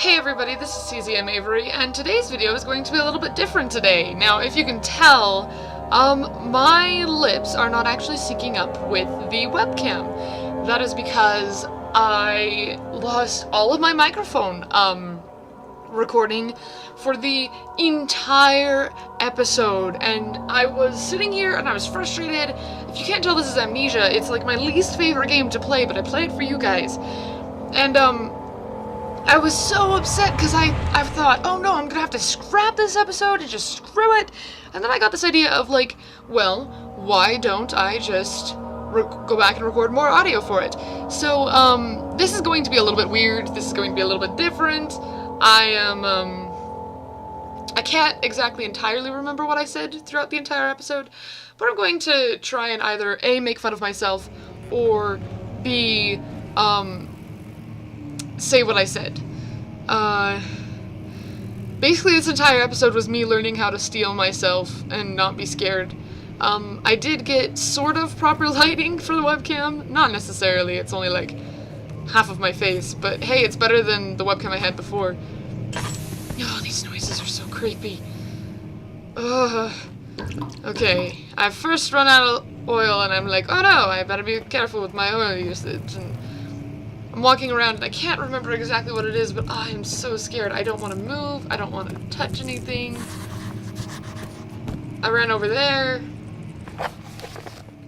Hey everybody, this is CZM Avery, and today's video is going to be a little bit different today. Now, if you can tell, my lips are not actually syncing up with the webcam. That is because I lost all of my microphone, recording for the entire episode, and I was sitting here and I was frustrated. If you can't tell, this is Amnesia. It's like my least favorite game to play, but I play it for you guys. And, I was so upset because I thought, oh no, I'm gonna have to scrap this episode and just screw it. And then I got this idea of like, well, why don't I just go back and record more audio for it? So, this is going to be a little bit weird. This is going to be a little bit different. I can't exactly entirely remember what I said throughout the entire episode, but I'm going to try and either A, make fun of myself, or B, say what I said. Basically this entire episode was me learning how to steel myself and not be scared. I did get sort of proper lighting for the webcam. Not necessarily, it's only like half of my face, but hey, it's better than the webcam I had before. Oh, these noises are so creepy. Okay, I've first run out of oil and I'm like, oh no, I better be careful with my oil usage. And I'm walking around and I can't remember exactly what it is, but I am so scared. I don't want to move. I don't want to touch anything. I ran over there.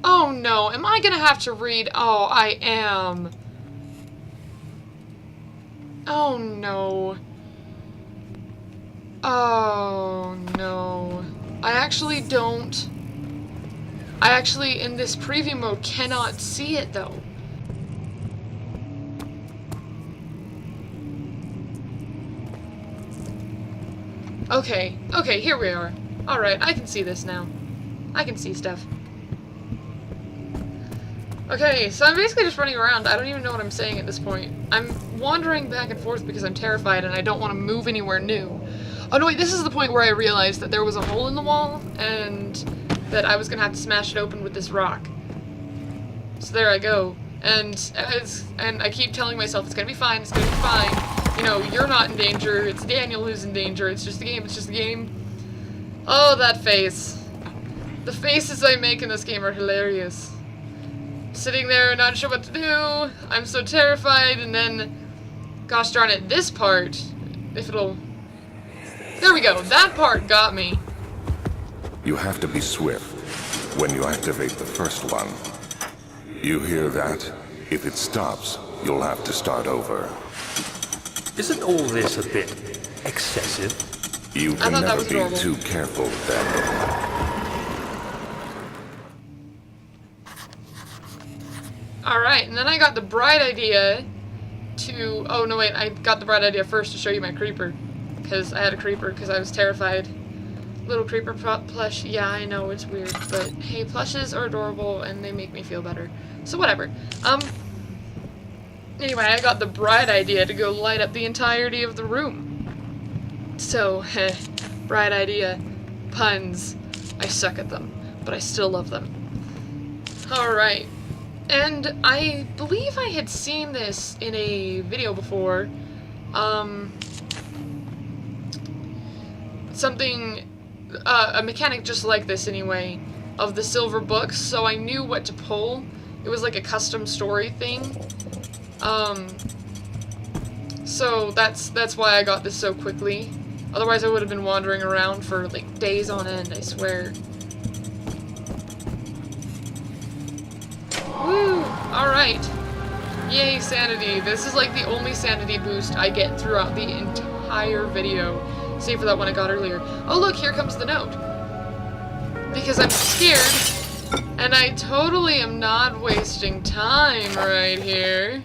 Oh no, am I gonna have to read? Oh, I am. Oh no. Oh no. I actually, in this preview mode, cannot see it though. Okay, here we are. Alright, I can see this now. I can see stuff. Okay, so I'm basically just running around. I don't even know what I'm saying at this point. I'm wandering back and forth because I'm terrified and I don't want to move anywhere new. Oh no wait, this is the point where I realized that there was a hole in the wall and that I was gonna have to smash it open with this rock. So there I go. And I keep telling myself it's gonna be fine, it's gonna be fine. You know, you're not in danger, it's Daniel who's in danger, it's just a game, it's just a game. Oh, that face. The faces I make in this game are hilarious. Sitting there, not sure what to do, I'm so terrified, and then, gosh darn it, this part, if it'll... There we go, that part got me. You have to be swift when you activate the first one. You hear that? If it stops, you'll have to start over. Isn't all this a bit excessive? You can never be too careful, Daniel. Alright, and then I got the bright idea to... Oh, no, wait, I got the bright idea first to show you my creeper. Because I had a creeper, because I was terrified. Little creeper plush, yeah, I know, it's weird, but hey, plushes are adorable, and they make me feel better. So whatever. Anyway, I got the bright idea to go light up the entirety of the room. So, bright idea. Puns. I suck at them, but I still love them. Alright. And I believe I had seen this in a video before. A mechanic just like this anyway, of the silver books, so I knew what to pull. It was like a custom story thing. So that's why I got this so quickly. Otherwise I would have been wandering around for like days on end, I swear. Woo! Alright. Yay, sanity. This is like the only sanity boost I get throughout the entire video. Save for that one I got earlier. Oh look, here comes the note. Because I'm scared, and I totally am not wasting time right here.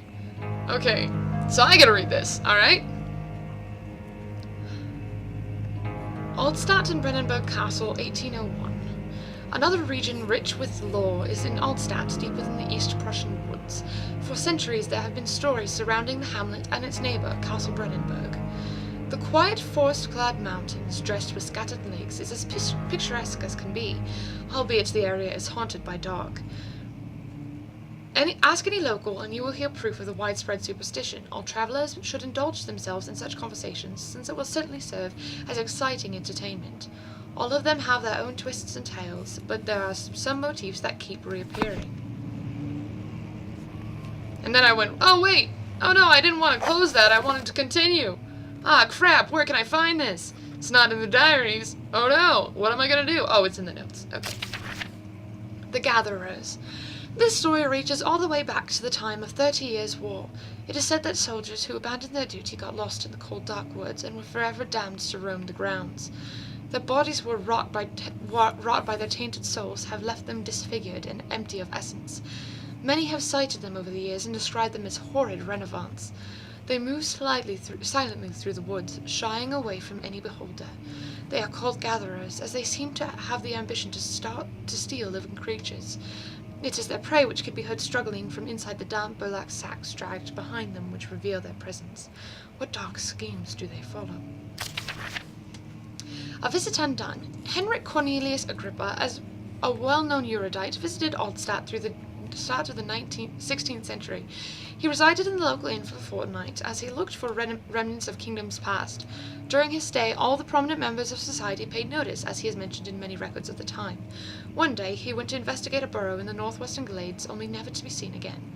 Okay, so I gotta read this, alright? Altstadt and Brennenburg Castle, 1801. Another region rich with lore is in Altstadt, deep within the East Prussian woods. For centuries there have been stories surrounding the hamlet and its neighbor, Castle Brennenburg. The quiet forest-clad mountains, dressed with scattered lakes, is as picturesque as can be, albeit the area is haunted by dark Ask any local and you will hear proof of the widespread superstition. All travellers should indulge themselves in such conversations, since it will certainly serve as exciting entertainment. All of them have their own twists and tales, but there are some motifs that keep reappearing. And then I went, oh wait! Oh no, I didn't want to close that, I wanted to continue! Ah, crap, where can I find this? It's not in the diaries. Oh no, what am I gonna do? Oh, it's in the notes. Okay. The Gatherers. This story reaches all the way back to the time of 30 Years' War. It is said that soldiers who abandoned their duty got lost in the cold dark woods and were forever damned to roam the grounds. Their bodies were rot by their tainted souls, have left them disfigured and empty of essence. Many have cited them over the years and described them as horrid renavants. They move silently through the woods, shying away from any beholder. They are called gatherers, as they seem to have the ambition to steal living creatures. It is their prey which can be heard struggling from inside the damp burlap sacks dragged behind them, which reveal their presence. What dark schemes do they follow? A visit undone. Henrik Cornelius Agrippa, as a well-known erudite, visited Aldstadt through the start of the 16th century. He resided in the local inn for a fortnight, as he looked for remnants of kingdoms past. During his stay, all the prominent members of society paid notice, as he is mentioned in many records of the time. One day, he went to investigate a burrow in the northwestern glades, only never to be seen again.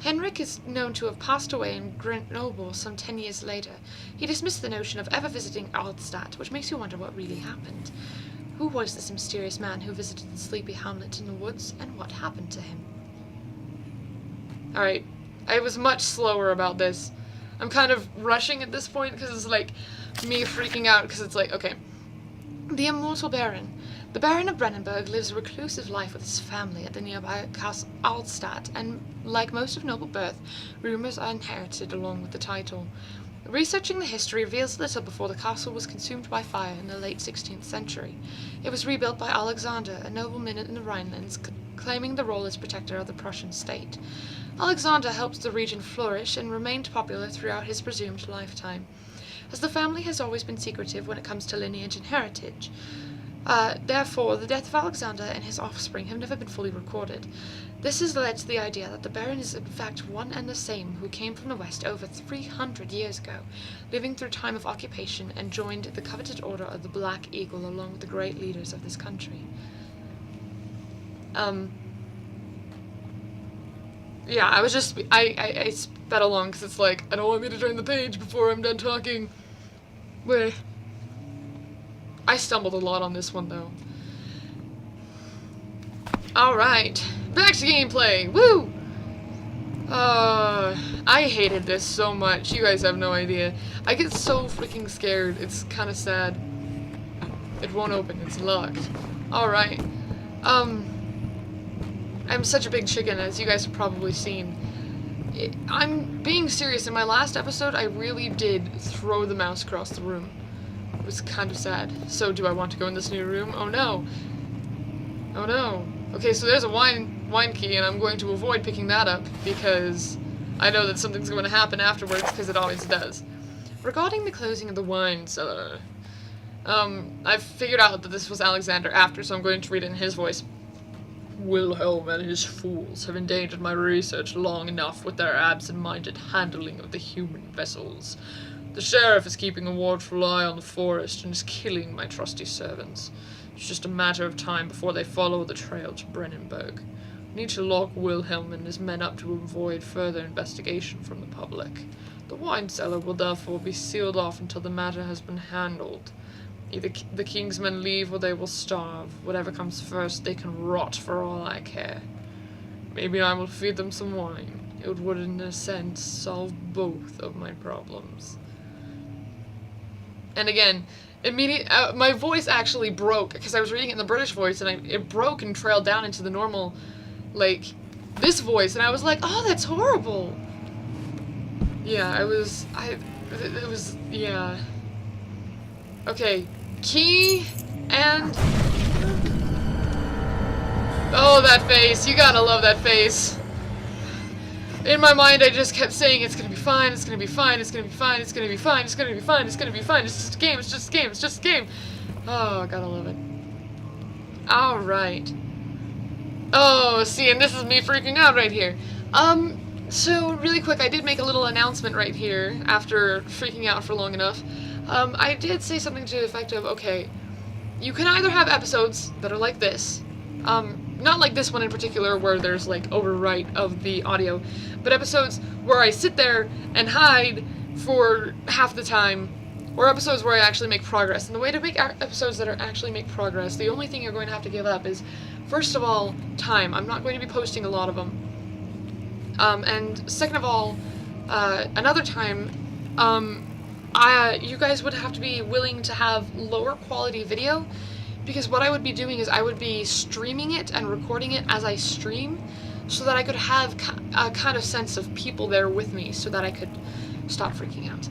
Henrik is known to have passed away in Grenoble some 10 years later. He dismissed the notion of ever visiting Aldstadt, which makes you wonder what really happened. Who was this mysterious man who visited the sleepy hamlet in the woods, and what happened to him? Alright, I was much slower about this. I'm kind of rushing at this point because it's like me freaking out because it's like, okay. The Immortal Baron. The Baron of Brennenburg lives a reclusive life with his family at the nearby castle Aldstadt, and like most of noble birth, rumors are inherited along with the title. Researching the history reveals little before the castle was consumed by fire in the late 16th century. It was rebuilt by Alexander, a nobleman in the Rhinelands, claiming the role as protector of the Prussian state. Alexander helped the region flourish and remained popular throughout his presumed lifetime, as the family has always been secretive when it comes to lineage and heritage. Therefore, the death of Alexander and his offspring have never been fully recorded. This has led to the idea that the Baron is in fact one and the same who came from the west over 300 years ago, living through time of occupation, and joined the coveted order of the Black Eagle along with the great leaders of this country. Yeah, I was just, I sped along because it's like, I don't want me to turn the page before I'm done talking. Wait. I stumbled a lot on this one, though. Alright, back to gameplay! Woo! I hated this so much, you guys have no idea. I get so freaking scared, it's kind of sad. It won't open, it's locked. Alright. I'm such a big chicken, as you guys have probably seen. I'm being serious, in my last episode, I really did throw the mouse across the room. It was kind of sad. So, do I want to go in this new room? Oh no. Oh no. Okay, so there's a wine key, and I'm going to avoid picking that up, because I know that something's going to happen afterwards, because it always does. Regarding the closing of the wine cellar, I've figured out that this was Alexander after, so I'm going to read it in his voice. Wilhelm and his fools have endangered my research long enough with their absent-minded handling of the human vessels. The sheriff is keeping a watchful eye on the forest and is killing my trusty servants. It's just a matter of time before they follow the trail to Brennenburg. I need to lock Wilhelm and his men up to avoid further investigation from the public. The wine cellar will therefore be sealed off until the matter has been handled. Either the king's men leave or they will starve. Whatever comes first, they can rot for all I care. Maybe I will feed them some wine. It would, in a sense, solve both of my problems. And again, my voice actually broke, because I was reading it in the British voice, and it broke and trailed down into the normal, like, this voice, and I was like, oh, that's horrible! Yeah, yeah. Okay, key, and... Oh, that face, you gotta love that face. In my mind, I just kept saying, it's gonna be fine, it's gonna be fine, it's gonna be fine, it's gonna be fine, it's gonna be fine, it's gonna be fine, it's just a game, it's just a game, it's just a game. Oh, gotta love it. Alright. Oh, see, and this is me freaking out right here. So really quick, I did make a little announcement right here after freaking out for long enough. I did say something to the effect of, okay, you can either have episodes that are like this, not like this one in particular where there's like overwrite of the audio, but episodes where I sit there and hide for half the time, or episodes where I actually make progress. And the way to make episodes that actually make progress, the only thing you're going to have to give up is, first of all, time. I'm not going to be posting a lot of them. And second of all, another time, you guys would have to be willing to have lower quality video, because what I would be doing is I would be streaming it and recording it as I stream, so that I could have a kind of sense of people there with me, so that I could stop freaking out.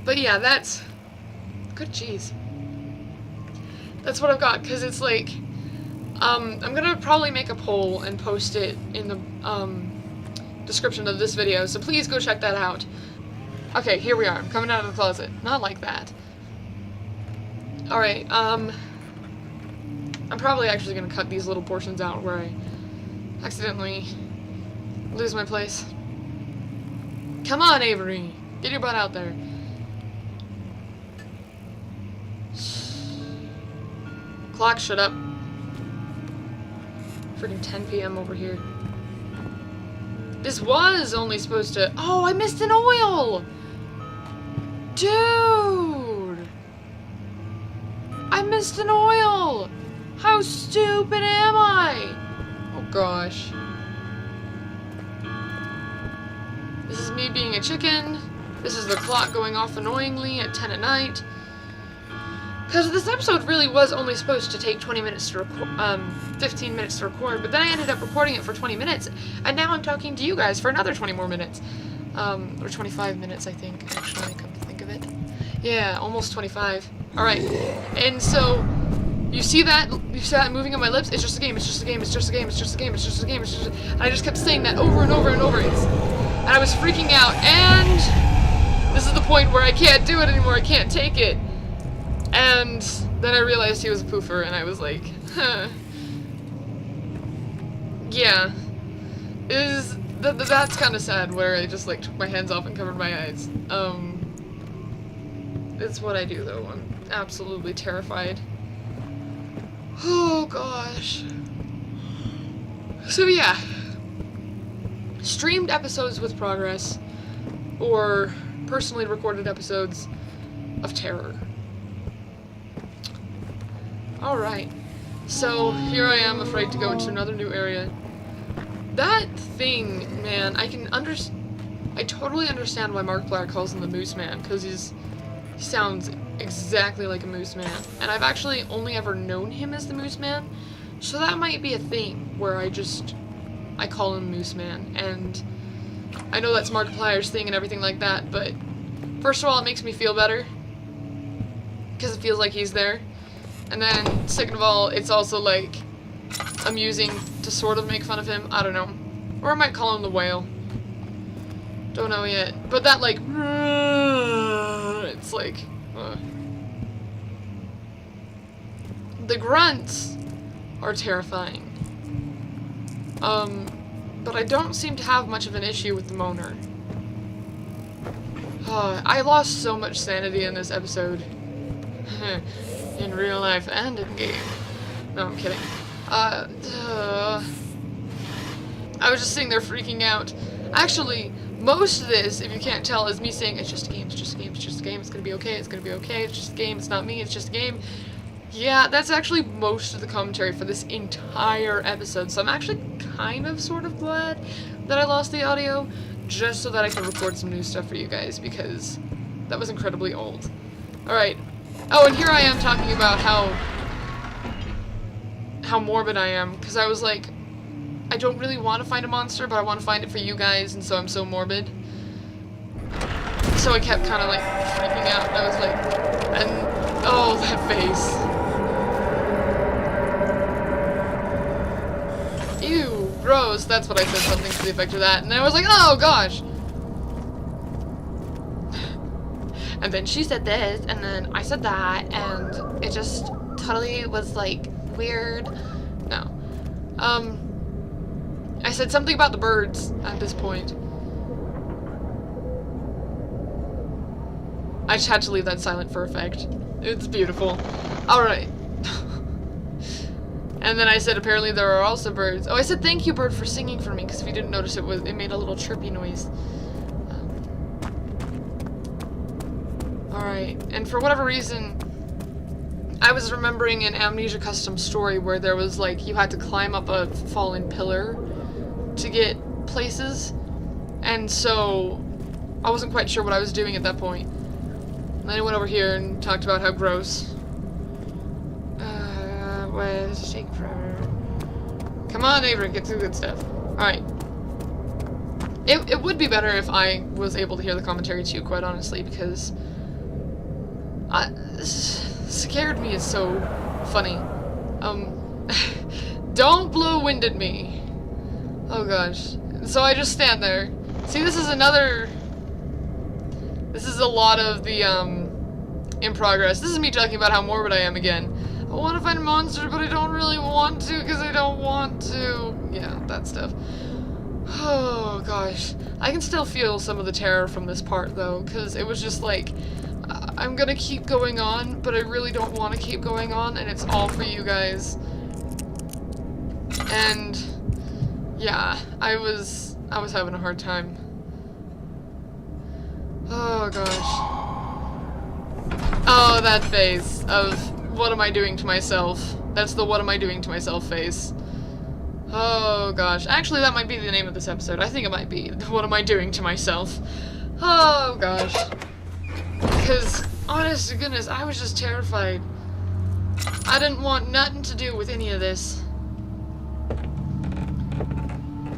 But yeah, that's... Good jeez. That's what I've got, because it's like... I'm gonna probably make a poll and post it in the description of this video, so please go check that out. Okay, here we are. I'm coming out of the closet. Not like that. Alright, I'm probably actually gonna cut these little portions out where I accidentally lose my place. Come on, Avery! Get your butt out there. Clock, shut up. Freaking 10 p.m. over here. This was only supposed to... Oh, I missed an oil! Dude! I missed an oil! How stupid am I? Oh gosh. This is me being a chicken. This is the clock going off annoyingly at 10 at night. Because this episode really was only supposed to take 20 minutes to record, 15 minutes to record, but then I ended up recording it for 20 minutes, and now I'm talking to you guys for another 20 more minutes. Or 25 minutes, I think, actually, come to think of it. Yeah, almost 25. Alright, and so, you see that moving on my lips? It's just a game, it's just a game, it's just a game, it's just a game, it's just a game, it's just a game. And I just kept saying that over and over and over. And I was freaking out, and this is the point where I can't do it anymore, I can't take it. And then I realized he was a poofer, and I was like, huh. Yeah. That's kind of sad, where I just, like, took my hands off and covered my eyes. It's what I do, though. I'm absolutely terrified. Oh, gosh. So, yeah. Streamed episodes with progress, or personally recorded episodes of terror. Alright, so here I am, afraid to go into another new area. That thing, man, I totally understand why Markiplier calls him the Moose Man, because he sounds exactly like a Moose Man. And I've actually only ever known him as the Moose Man, so that might be a thing, where I call him Moose Man, and I know that's Markiplier's thing and everything like that, but first of all, it makes me feel better, because it feels like he's there. And then, second of all, it's also, like, amusing to sort of make fun of him. I don't know. Or I might call him the whale. Don't know yet. But that, like, it's like, the grunts are terrifying. But I don't seem to have much of an issue with the moaner. I lost so much sanity in this episode. In real life and in game. No, I'm kidding. I was just sitting there freaking out. Actually, most of this, if you can't tell, is me saying, it's just a game, it's just a game, it's just a game, it's gonna be okay, it's gonna be okay, it's just a game, it's not me, it's just a game. Yeah, that's actually most of the commentary for this entire episode, so I'm actually kind of sort of glad that I lost the audio, just so that I can record some new stuff for you guys, because that was incredibly old. Alright. Oh, and here I am talking about how morbid I am, because I was like, I don't really want to find a monster, but I want to find it for you guys, and so I'm so morbid. So I kept kind of like freaking out, and I was like, and oh, that face. Ew, gross, that's what I said, something to the effect of that, and I was like, oh gosh. And then she said this, and then I said that, and it just totally was like weird? No. I said something about the birds at this point. I just had to leave that silent for effect. It's beautiful. Alright. And then I said apparently there are also birds. Oh, I said thank you, bird, for singing for me, because if you didn't notice, it made a little chirpy noise. Alright, and for whatever reason, I was remembering an Amnesia custom story where there was like, you had to climb up a fallen pillar to get places, and so I wasn't quite sure what I was doing at that point. And then I went over here and talked about how gross. Well, this is taking forever. Come on, Avery, get to the good stuff. Alright. It would be better if I was able to hear the commentary too, quite honestly, because scared me is so funny. Don't blow wind at me. Oh gosh. So I just stand there. See, this is another... This is a lot of the, in progress. This is me talking about how morbid I am again. I want to find a monster, but I don't really want to because I don't want to. Yeah, that stuff. Oh gosh. I can still feel some of the terror from this part though, because it was just like, I'm gonna keep going on, but I really don't want to keep going on, and it's all for you guys. And yeah, I was having a hard time. Oh gosh. Oh, that face of what am I doing to myself? That's the what am I doing to myself face. Oh gosh. Actually, that might be the name of this episode. I think it might be what am I doing to myself. Oh gosh. Because, honest to goodness, I was just terrified. I didn't want nothing to do with any of this.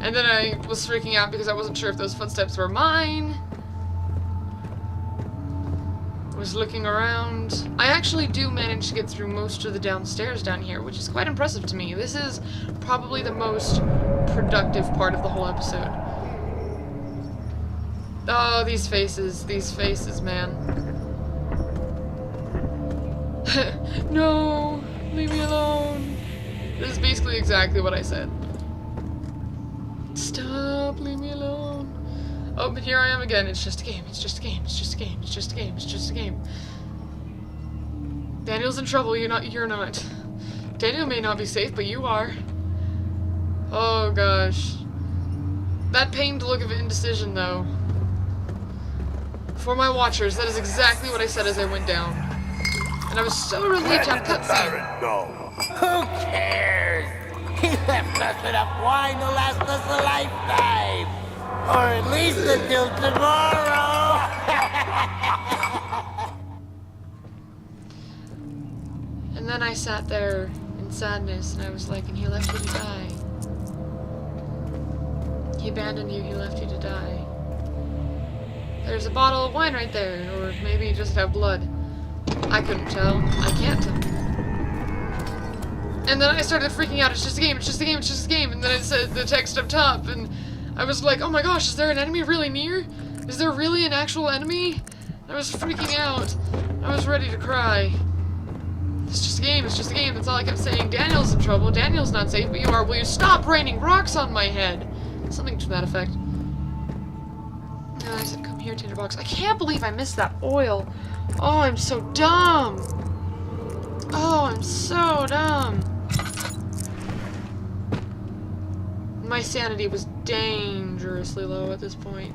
And then I was freaking out because I wasn't sure if those footsteps were mine. Was looking around. I actually do manage to get through most of the downstairs down here, which is quite impressive to me. This is probably the most productive part of the whole episode. Oh, these faces, man. No, leave me alone. This is basically exactly what I said. Stop, leave me alone. Oh, but here I am again. It's just a game. It's just a game. It's just a game. It's just a game. It's just a game. Daniel's in trouble. You're not. Daniel may not be safe, but you are. Oh, gosh. That pained look of indecision, though. For my watchers, that is exactly what I said as I went down. And I was so relieved to have cutscene. No. Who cares? He left us enough wine to last us a lifetime. Or at least until tomorrow. And then I sat there in sadness, and I was like, and he left you to die. He abandoned you, he left you to die. There's a bottle of wine right there, or maybe you just have blood. I couldn't tell. I can't tell. And then I started freaking out, it's just a game, it's just a game, it's just a game, and then it said the text up top, and I was like, oh my gosh, is there an enemy really near? Is there really an actual enemy? I was freaking out. I was ready to cry. It's just a game, it's just a game, that's all I kept saying. Daniel's in trouble, Daniel's not safe, but you are. Will you stop raining rocks on my head? Something to that effect. And I said, come here, Tinderbox. I can't believe I missed that oil. Oh, I'm so dumb. Oh, I'm so dumb. My sanity was dangerously low at this point.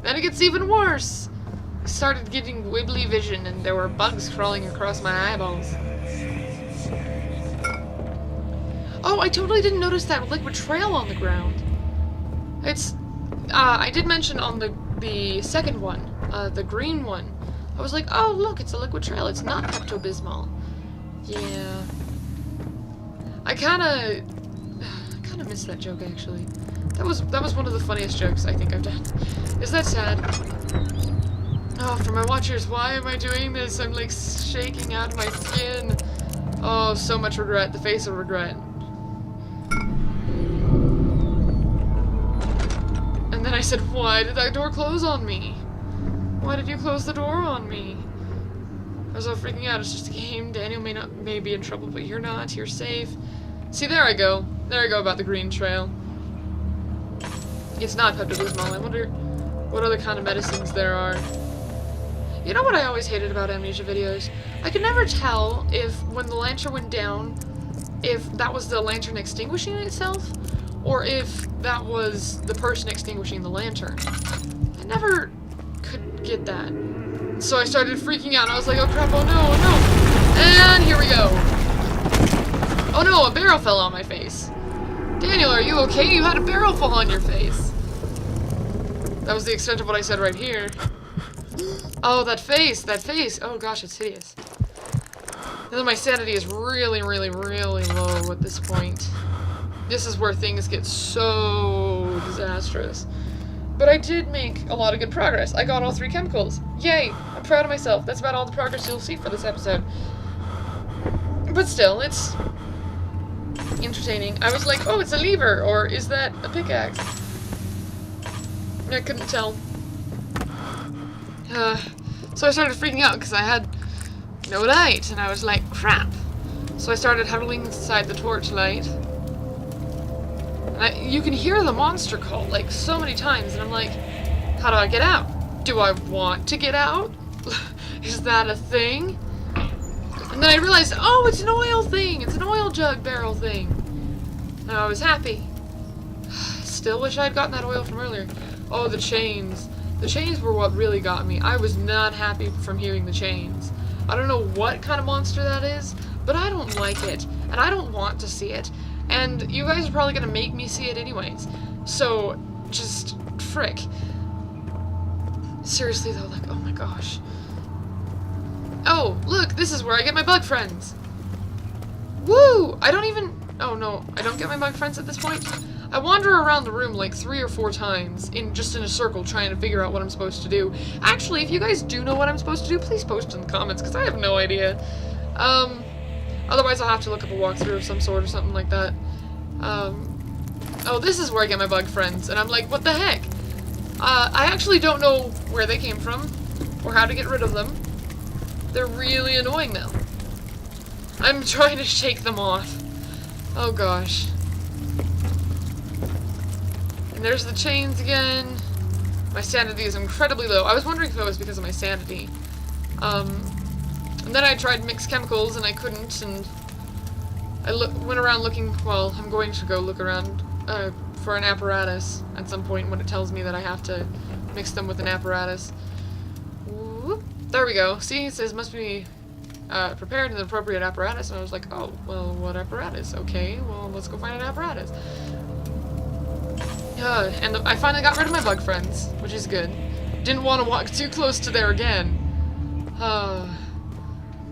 Then it gets even worse. I started getting wibbly vision and there were bugs crawling across my eyeballs. Oh, I totally didn't notice that liquid trail on the ground. It's, I did mention on the second one, the green one. I was like, oh look, it's a liquid trail. It's not Pepto-Bismol. Yeah. I kinda missed that joke actually. That was one of the funniest jokes I think I've done. Is that sad? Oh, for my watchers, why am I doing this? I'm like shaking out my skin. Oh, so much regret. The face of regret. And then I said, why did that door close on me? Why did you close the door on me? was all freaking out. It's just a game. Daniel may be in trouble, but you're not. You're safe. See, there I go. There I go about the green trail. It's not Pepto-Bismol. I wonder what other kind of medicines there are. You know what I always hated about Amnesia videos? I could never tell if, when the lantern went down, if that was the lantern extinguishing itself, or if that was the person extinguishing the lantern. I never could get that. So I started freaking out, and I was like, oh crap, oh no, oh no! And here we go! Oh no, a barrel fell on my face. Daniel, are you okay? You had a barrel fall on your face. That was the extent of what I said right here. Oh, that face, that face. Oh gosh, it's hideous. And then my sanity is really, really, really low at this point. This is where things get so disastrous. But I did make a lot of good progress. I got all 3 chemicals. Yay! I'm proud of myself. That's about all the progress you'll see for this episode. But still, it's entertaining. I was like, oh, it's a lever, or is that a pickaxe? I couldn't tell. So I started freaking out because I had no light, and I was like, crap. So I started huddling inside the torchlight. And you can hear the monster call like so many times, and I'm like, how do I get out? Do I want to get out? Is that a thing? And then I realized, oh, it's an oil thing. It's an oil jug barrel thing. And I was happy. Still wish I had gotten that oil from earlier. Oh, the chains. The chains were what really got me. I was not happy from hearing the chains. I don't know what kind of monster that is, but I don't like it. And I don't want to see it. And you guys are probably going to make me see it anyways. So, just frick. Seriously though, like, oh my gosh. Oh, look, this is where I get my bug friends. Woo! I don't even... Oh no, I don't get my bug friends at this point. I wander around the room like 3 or 4 times, just in a circle, trying to figure out what I'm supposed to do. Actually, if you guys do know what I'm supposed to do, please post in the comments, because I have no idea. Otherwise I'll have to look up a walkthrough of some sort or something like that. Oh, this is where I get my bug friends, and I'm like, what the heck? I actually don't know where they came from, or how to get rid of them. They're really annoying now. I'm trying to shake them off. Oh gosh. And there's the chains again. My sanity is incredibly low. I was wondering if it was because of my sanity. And then I tried mixed chemicals and I couldn't, and I went around looking, well, I'm going to go look around for an apparatus at some point when it tells me that I have to mix them with an apparatus. Whoop. There we go. See, it says must be prepared in the appropriate apparatus, and I was like, oh, well, what apparatus? Okay, well, let's go find an apparatus. And I finally got rid of my bug friends, which is good. Didn't want to walk too close to there again.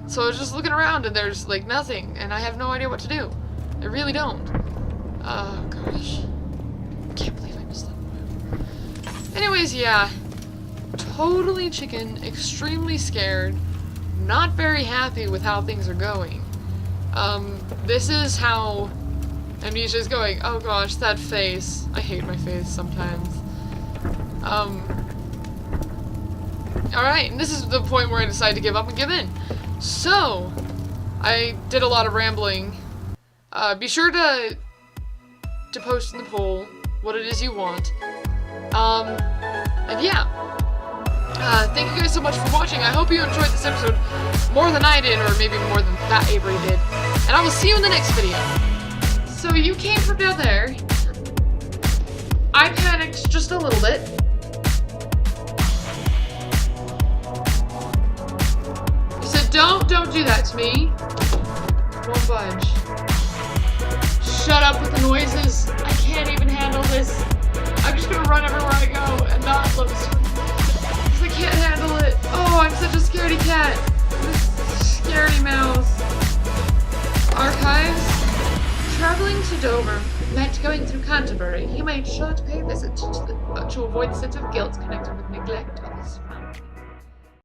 So I was just looking around, and there's, like, nothing, and I have no idea what to do. I really don't. Oh, gosh. Can't believe I missed that. Anyways, yeah. Totally chicken, extremely scared, not very happy with how things are going. This is how Amnesia is going. Oh gosh, that face. I hate my face sometimes. Alright, and this is the point where I decide to give up and give in. So, I did a lot of rambling. Be sure to post in the poll what it is you want. And yeah. Thank you guys so much for watching. I hope you enjoyed this episode more than I did, or maybe more than that Avery did. And I will see you in the next video. So you came from down there. I panicked just a little bit. You said, don't do that to me. Won't budge. Shut up with the noises. I can't even handle this. I'm just gonna run everywhere I go and not look because I can't handle it. Oh, I'm such a scaredy cat. Scaredy mouse. Archives. Traveling to Dover meant going through Canterbury. He made sure to pay a visit to avoid the sense of guilt connected with neglect of his